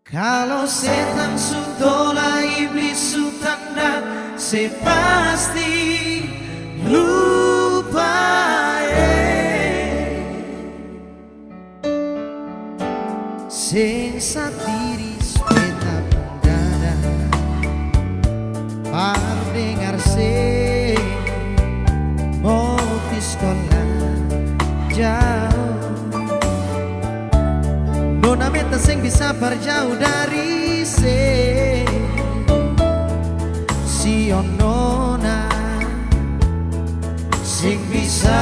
Kalau setan sudola iblis sutanda, se pasti lupa sing satiris beta pundada par dengar sing mau di sekolah jauh. Nona meta sing bisa berjauh dari si nona sing bisa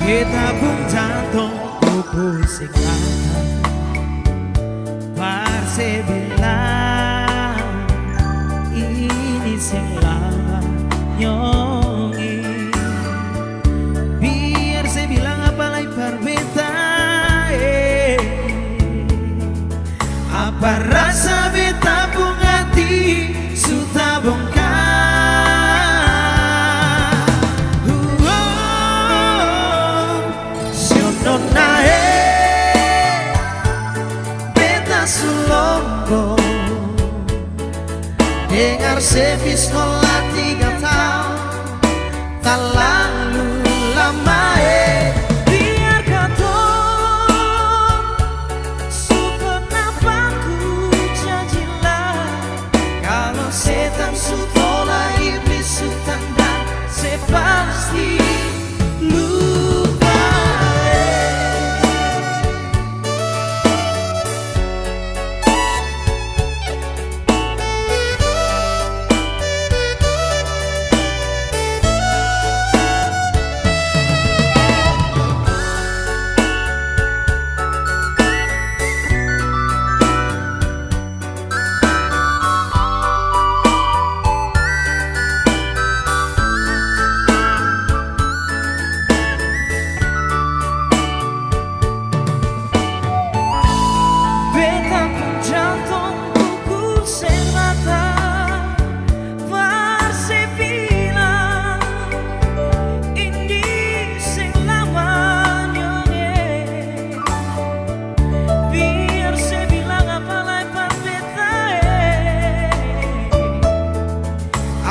kita pun jatuh buku sing ada parse bilang ini sing lama nyongi biar saya bilang apalagi berbeda apa rasa beta pun hati sudah bongkar nona beta sulonggo dengar sepi sekolah 3 tahun tak lalu lama biar kata suka napaku janjilah kalau setan sutola iblis sutanda se pasti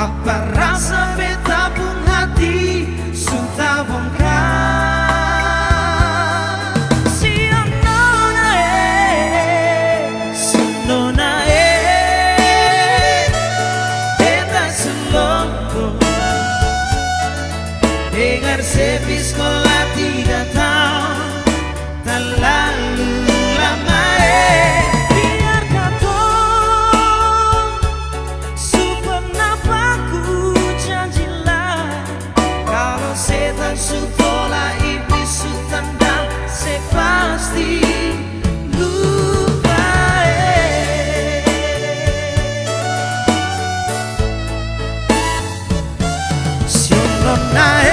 apa rasa beta pun hati sudah bongkar si nona beta selonggo dengar sepi sekolah 3 tahun tak lalu lama setan sutola iblis sutanda se pasti lupa si nona